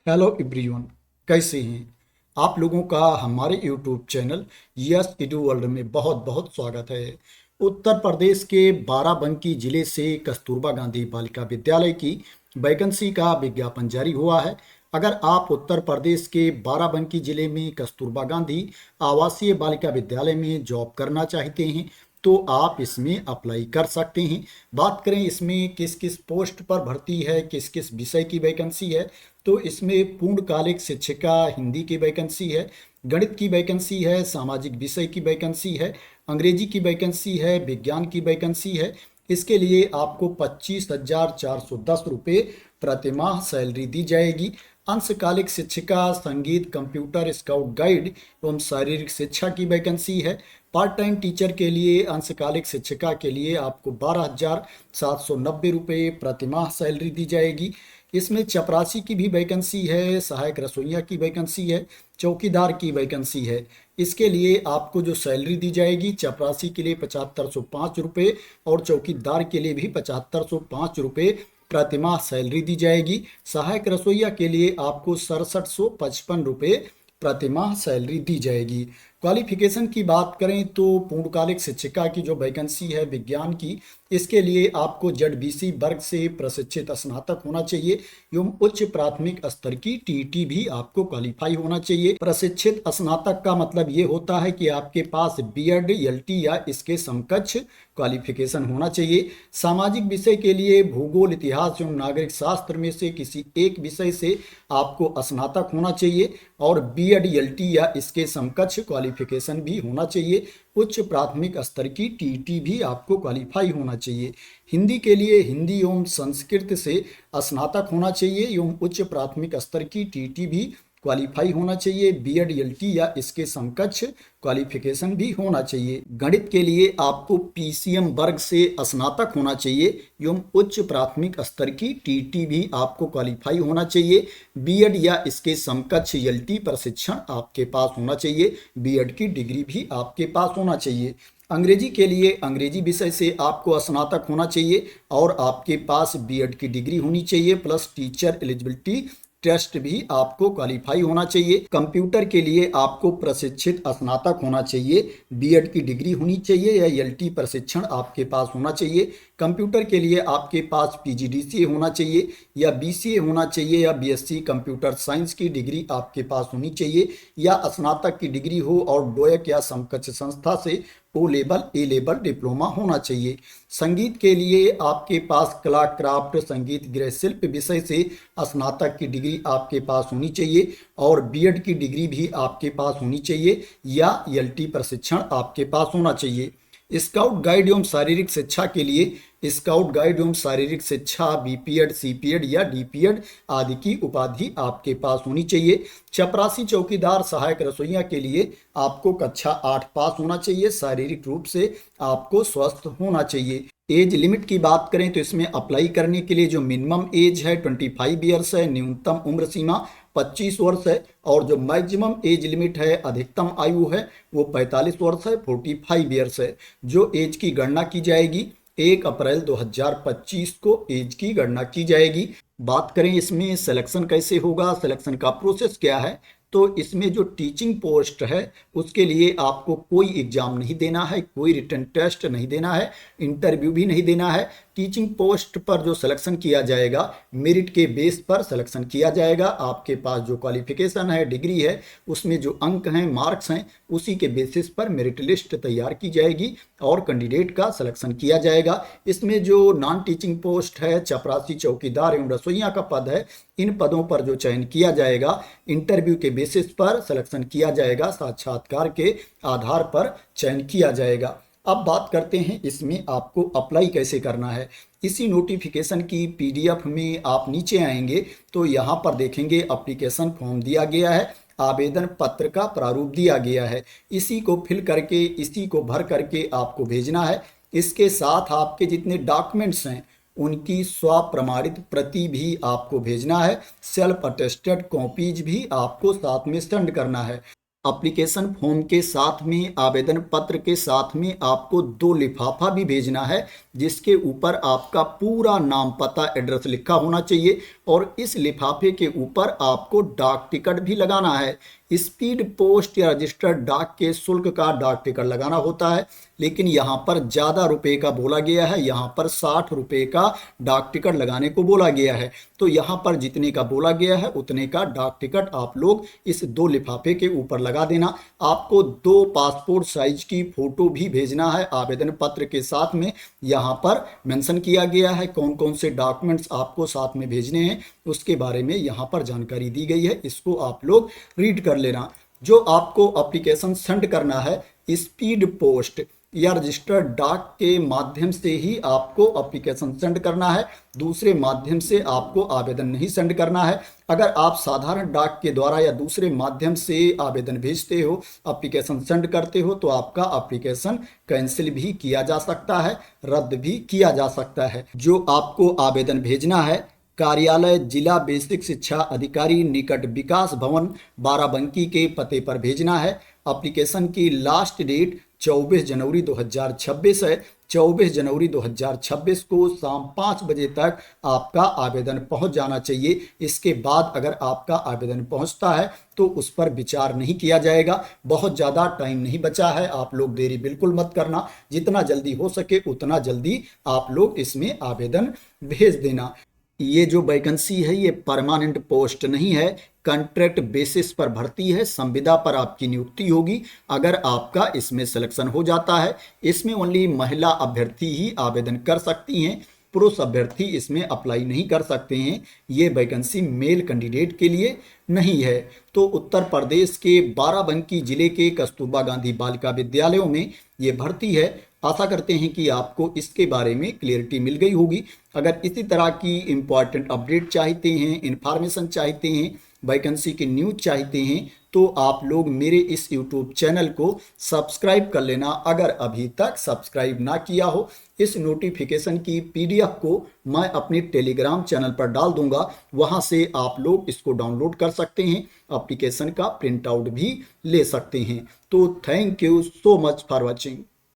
Hello everyone, कैसे हैं आप लोगों का हमारे YouTube channel yes edu world में बहुत बहुत स्वागत है। उत्तर प्रदेश के बाराबंकी जिले से कस्तूरबा गांधी बालिका विद्यालय की वैकेंसी का विज्ञापन जारी हुआ है। अगर आप उत्तर प्रदेश के बाराबंकी जिले में कस्तूरबा गांधी आवासीय बालिका विद्यालय में जॉब करना चाहते हैं तो आप इसमें अप्लाई कर सकते हैं। बात करें इसमें किस किस पोस्ट पर भर्ती है, किस किस विषय की वैकेंसी है, तो इसमें पूर्णकालिक शिक्षिका हिंदी की वैकेंसी है, गणित की वैकेंसी है, सामाजिक विषय की वैकेंसी है, अंग्रेजी की वैकेंसी है, विज्ञान की वैकेंसी है। इसके लिए आपको 25,410 रुपये प्रतिमाह सैलरी दी जाएगी। अंशकालिक शिक्षिका संगीत, कंप्यूटर, स्काउट गाइड एवं शारीरिक शिक्षा की वैकेंसी है। पार्ट टाइम टीचर के लिए अंशकालिक शिक्षिका के लिए आपको 12,790 रुपये प्रतिमाह सैलरी दी जाएगी। इसमें चपरासी की भी वैकेंसी है, सहायक रसोइया की वैकेंसी है, चौकीदार की वैकेंसी है। इसके लिए आपको जो सैलरी दी जाएगी, चपरासी के लिए 7505 रुपये और चौकीदार के लिए भी 7505 रुपये प्रतिमाह सैलरी दी जाएगी। सहायक रसोइया के लिए आपको 6755 रुपये प्रतिमाह सैलरी दी जाएगी। क्वालिफिकेशन की बात करें तो पूर्णकालिक शिक्षिका की जो वैकेंसी है विज्ञान की, इसके लिए आपको जेडबीसी वर्ग से प्रशिक्षित स्नातक होना चाहिए एवं उच्च प्राथमिक स्तर की टीईटी भी आपको क्वालिफाई होना चाहिए। प्रशिक्षित स्नातक का मतलब ये होता है कि आपके पास बीएड, एलटी या इसके समकक्ष क्वालिफिकेशन होना चाहिए। सामाजिक विषय के लिए भूगोल, इतिहास एवं नागरिक शास्त्र में से किसी एक विषय से आपको स्नातक होना चाहिए और बीएड, एलटी या इसके समकक्ष क्वालिफिकेशन भी होना चाहिए। उच्च प्राथमिक स्तर की टीईटी भी आपको क्वालिफाई होना चाहिए। हिंदी के लिए हिंदी एवं संस्कृत से स्नातक होना चाहिए एवं उच्च प्राथमिक स्तर की टीईटी भी क्वालिफाई होना चाहिए। बीएड, एलटी या इसके समकक्ष क्वालिफिकेशन भी होना चाहिए। गणित के लिए आपको पीसीएम वर्ग से स्नातक होना चाहिए एवं उच्च प्राथमिक स्तर की टीईटी भी आपको क्वालिफाई होना चाहिए। बीएड या इसके समकक्ष एलटी प्रशिक्षण आपके पास होना चाहिए। बीएड की डिग्री भी आपके पास होना चाहिए। अंग्रेजी के लिए अंग्रेजी विषय से आपको स्नातक होना चाहिए और आपके पास बीएड की डिग्री होनी चाहिए प्लस टीचर एलिजिबिलिटी टेस्ट भी आपको क्वालिफाई होना चाहिए। कंप्यूटर के लिए आपको प्रशिक्षित स्नातक होना चाहिए, बीएड की डिग्री होनी चाहिए या एलटी प्रशिक्षण आपके पास होना चाहिए। कंप्यूटर के लिए आपके पास पीजीडीसीए होना चाहिए या बीसीए होना चाहिए या बीएससी कंप्यूटर साइंस की डिग्री आपके पास होनी चाहिए या स्नातक की डिग्री हो और डोएक या समकक्ष संस्था से ओ लेवल, ए लेवल डिप्लोमा होना चाहिए। संगीत के लिए आपके पास कला, क्राफ्ट, संगीत, गृह शिल्प विषय से स्नातक की डिग्री आपके पास होनी चाहिए और बीएड की डिग्री भी आपके पास होनी चाहिए या एलटी प्रशिक्षण आपके पास होना चाहिए। स्काउट गाइड एवं शारीरिक शिक्षा के लिए स्काउट गाइड एवं शारीरिक शिक्षा बीपीएड, सीपीएड या डीपीएड आदि की उपाधि आपके पास होनी चाहिए। चपरासी, चौकीदार, सहायक रसोइया के लिए आपको कक्षा 8 पास होना चाहिए। शारीरिक रूप से आपको स्वस्थ होना चाहिए। एज लिमिट की बात करें तो इसमें अप्लाई करने के लिए जो मिनिमम एज है 25 ईयर्स है, न्यूनतम उम्र सीमा 25 वर्ष है और जो मैक्सिमम एज लिमिट है, अधिकतम आयु है, वो 45 वर्ष है, 45 ईयर्स है। जो एज की गणना की जाएगी 1 अप्रैल 2025 को एज की गणना की जाएगी। बात करें इसमें सिलेक्शन कैसे होगा, सिलेक्शन का प्रोसेस क्या है, तो इसमें जो टीचिंग पोस्ट है उसके लिए आपको कोई एग्जाम नहीं देना है, कोई रिटन टेस्ट नहीं देना है, इंटरव्यू भी नहीं देना है। टीचिंग पोस्ट पर जो सिलेक्शन किया जाएगा मेरिट के बेस पर सिलेक्शन किया जाएगा। आपके पास जो क्वालिफिकेशन है, डिग्री है, उसमें जो अंक हैं, मार्क्स हैं, उसी के बेसिस पर मेरिट लिस्ट तैयार की जाएगी और कैंडिडेट का सिलेक्शन किया जाएगा। इसमें जो नॉन टीचिंग पोस्ट है, चपरासी, चौकीदार एवं रसोइया का पद है, इन पदों पर जो चयन किया जाएगा इंटरव्यू के बेसिस पर सिलेक्शन किया जाएगा, साक्षात्कार के आधार पर चयन किया जाएगा। अब बात करते हैं इसमें आपको अप्लाई कैसे करना है। इसी नोटिफिकेशन की पीडीएफ में आप नीचे आएंगे तो यहाँ पर देखेंगे एप्लीकेशन फॉर्म दिया गया है, आवेदन पत्र का प्रारूप दिया गया है। इसी को फिल करके, इसी को भर करके आपको भेजना है। इसके साथ आपके जितने डॉक्यूमेंट्स हैं उनकी स्वप्रमाणित प्रति भी आपको भेजना है। सेल्फ अटेस्टेड कॉपीज भी आपको साथ में सेंड करना है। एप्लीकेशन फॉर्म के साथ में, आवेदन पत्र के साथ में आपको 2 लिफाफा भी भेजना है, जिसके ऊपर आपका पूरा नाम, पता, एड्रेस लिखा होना चाहिए। और इस लिफाफे के ऊपर आपको डाक टिकट भी लगाना है। स्पीड पोस्ट या रजिस्टर्ड डाक के शुल्क का डाक टिकट लगाना होता है, लेकिन यहाँ पर ज़्यादा रुपए का बोला गया है। यहाँ पर 60 रुपये का डाक टिकट लगाने को बोला गया है। तो यहाँ पर जितने का बोला गया है उतने का डाक टिकट आप लोग इस 2 लिफाफे के ऊपर लगा देना। आपको 2 पासपोर्ट साइज की फ़ोटो भी भेजना है आवेदन पत्र के साथ में। यहाँ पर मेंशन किया गया है कौन कौन से डॉक्यूमेंट्स आपको साथ में भेजने हैं, उसके बारे में यहाँ पर जानकारी दी गई है। इसको आप लोग रीड कर लेना। जो आपको एप्लीकेशन सेंड करना है स्पीड पोस्ट या रजिस्टर्ड डाक के माध्यम से ही आपको एप्लीकेशन सेंड करना है। दूसरे माध्यम से आपको आवेदन नहीं सेंड करना है। अगर आप साधारण डाक के द्वारा या दूसरे माध्यम से आवेदन भेजते हो, एप्लीकेशन सेंड करते हो, तो आपका एप्लीकेशन कैंसिल भी किया जा सकता है, रद्द भी किया जा सकता है। जो आपको आवेदन भेजना है कार्यालय जिला बेसिक शिक्षा अधिकारी निकट विकास भवन बाराबंकी के पते पर भेजना है। एप्लीकेशन की लास्ट डेट 24 जनवरी 2026 है। 24 जनवरी 2026 को शाम 5 बजे तक आपका आवेदन पहुंच जाना चाहिए। इसके बाद अगर आपका आवेदन पहुंचता है तो उस पर विचार नहीं किया जाएगा। बहुत ज़्यादा टाइम नहीं बचा है, आप लोग देरी बिल्कुल मत करना। जितना जल्दी हो सके उतना जल्दी आप लोग इसमें आवेदन भेज देना। ये जो वैकेंसी है ये परमानेंट पोस्ट नहीं है, कॉन्ट्रैक्ट बेसिस पर भर्ती है। संविदा पर आपकी नियुक्ति होगी अगर आपका इसमें सिलेक्शन हो जाता है। इसमें ओनली महिला अभ्यर्थी ही आवेदन कर सकती हैं, पुरुष अभ्यर्थी इसमें अप्लाई नहीं कर सकते हैं। ये वैकेंसी मेल कैंडिडेट के लिए नहीं है। तो उत्तर प्रदेश के बाराबंकी जिले के कस्तूरबा गांधी बालिका विद्यालयों में ये भर्ती है। आशा करते हैं कि आपको इसके बारे में क्लियरिटी मिल गई होगी। अगर इसी तरह की इम्पॉर्टेंट अपडेट चाहते हैं, इन्फॉर्मेशन चाहते हैं, वैकेंसी की न्यूज चाहते हैं, तो आप लोग मेरे इस यूट्यूब चैनल को सब्सक्राइब कर लेना अगर अभी तक सब्सक्राइब ना किया हो। इस नोटिफिकेशन की PDF को मैं अपने टेलीग्राम चैनल पर डाल दूंगा, वहां से आप लोग इसको डाउनलोड कर सकते हैं, एप्लीकेशन का प्रिंट आउट भी ले सकते हैं। तो thank you so much for watching.